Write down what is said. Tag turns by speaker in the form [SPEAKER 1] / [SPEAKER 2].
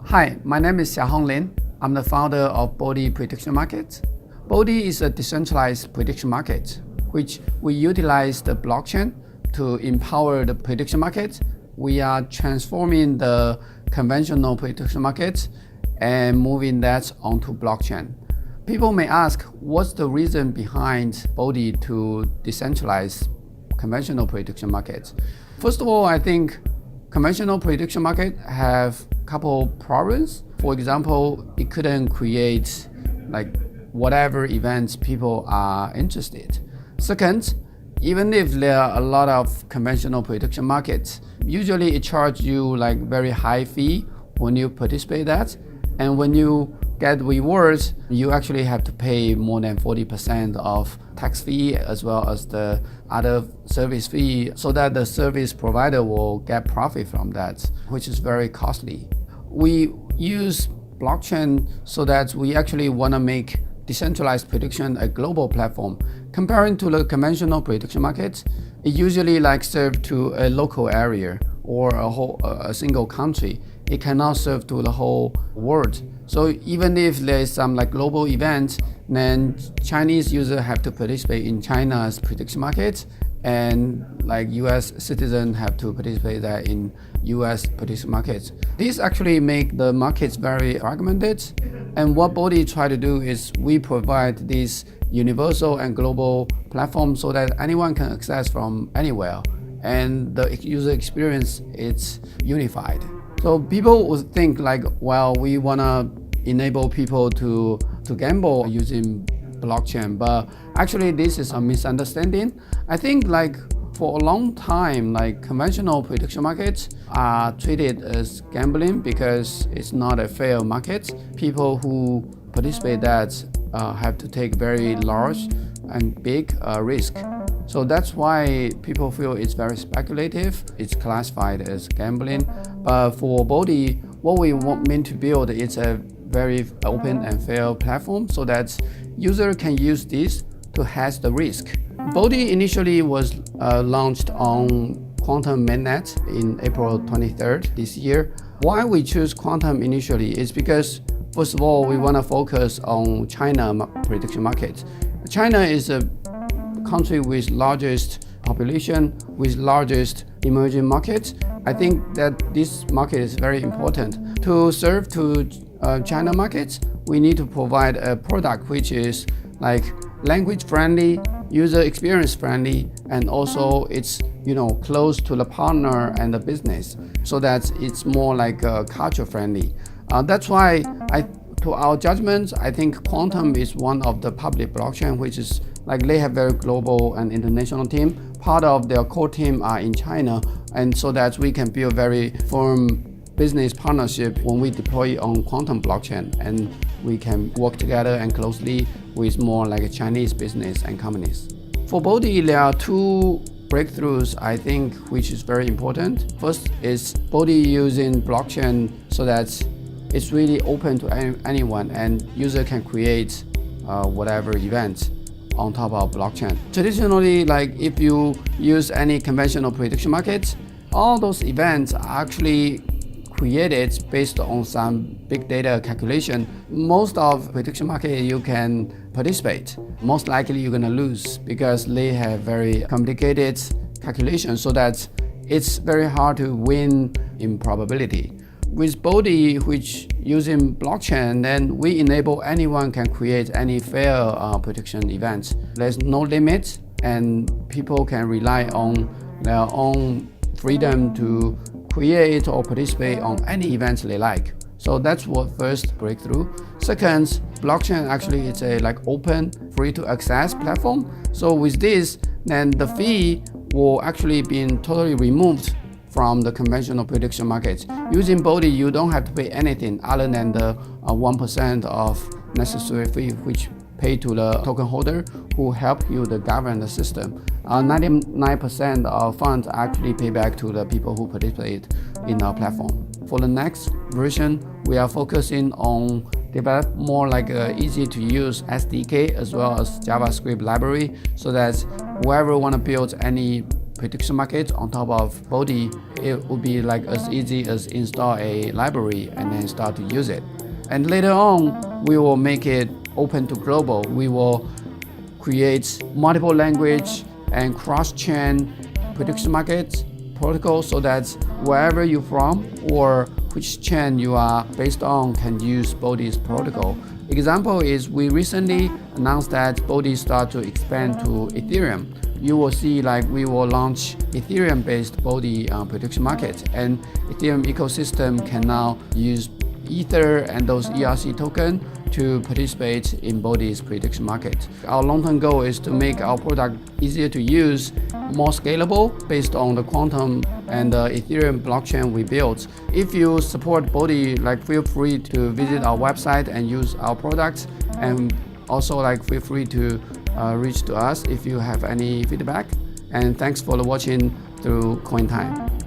[SPEAKER 1] Hi, my name is Xiahong Lin. I'm the founder of Bodhi Prediction Market. Bodhi is a decentralized prediction market, which we utilize the blockchain to empower the prediction market. We are transforming the conventional prediction market and moving that onto blockchain. People may ask, what's the reason behind Bodhi to decentralize conventional prediction markets? First of all, I think conventional prediction market have a couple problems. For example, it couldn't create whatever events people are interested. Second, even if there are a lot of conventional prediction markets, usually it charges you very high fee when you participate that, and when you get rewards, you actually have to pay more than 40% of tax fee as well as the other service fee, so that the service provider will get profit from that, which is very costly. We use blockchain so that we actually want to make decentralized prediction a global platform. Comparing to the conventional prediction markets, it usually serve to a local area or a single country. It cannot serve to the whole world. So even if there is some global event, then Chinese users have to participate in China's prediction market, and US citizens have to participate there in US prediction markets. This actually make the markets very fragmented. And what Bodhi try to do is we provide this universal and global platform so that anyone can access from anywhere, and the user experience is unified. So people would think we want to enable people to gamble using blockchain, but actually this is a misunderstanding. I think for a long time, conventional prediction markets are treated as gambling because it's not a fair market. People who participate that have to take very large and big risk. So that's why people feel it's very speculative. It's classified as gambling. But for Bodhi, what we meant to build is a very open and fair platform so that users can use this to hedge the risk. Bodhi initially was launched on Qtum mainnet in April 23rd this year. Why we choose Qtum initially is because, first of all, we want to focus on China prediction market. China is a country with largest population, with largest emerging markets. I think that this market is very important. To serve to China markets, we need to provide a product which is language friendly, user experience friendly, and also it's close to the partner and the business, so that it's more culture friendly. That's why to our judgment, I think Qtum is one of the public blockchain which is they have very global and international team. Part of their core team are in China, and so that we can build very firm business partnership when we deploy on Qtum blockchain, and we can work together and closely with more Chinese business and companies. For Bodhi, there are two breakthroughs I think which is very important. First is Bodhi using blockchain so that it's really open to anyone, and user can create whatever event on top of blockchain. Traditionally, if you use any conventional prediction markets, all those events are actually created based on some big data calculation. Most of prediction market you can participate. Most likely you're gonna lose because they have very complicated calculations, so that it's very hard to win in probability. With Bodhi, which using blockchain, then we enable anyone can create any fair prediction events. There's no limit, and people can rely on their own freedom to create or participate on any events they like. So that's what first breakthrough. Second, blockchain actually is a open, free to access platform. So with this, then the fee will actually be totally removed from the conventional prediction markets. Using Bodhi, you don't have to pay anything other than the 1% of necessary fee which pay to the token holder who help you to govern the system. 99% of funds actually pay back to the people who participate in our platform. For the next version, we are focusing on develop more easy to use SDK as well as JavaScript library, so that whoever want to build any prediction market on top of Bodhi, it would be like as easy as install a library and then start to use it. And later on, we will make it open to global. We will create multiple language and cross-chain prediction markets protocol so that wherever you're from or which chain you are based on can use Bodhi's protocol. Example is we recently announced that Bodhi start to expand to Ethereum. You will see like we will launch Ethereum-based Bodhi prediction market, and Ethereum ecosystem can now use Ether and those ERC token to participate in Bodhi's prediction market. Our long-term goal is to make our product easier to use, more scalable based on the Qtum and the Ethereum blockchain we built. If you support Bodhi, like feel free to visit our website and use our products, and also like feel free to reach to us if you have any feedback. And thanks for watching through CoinTime.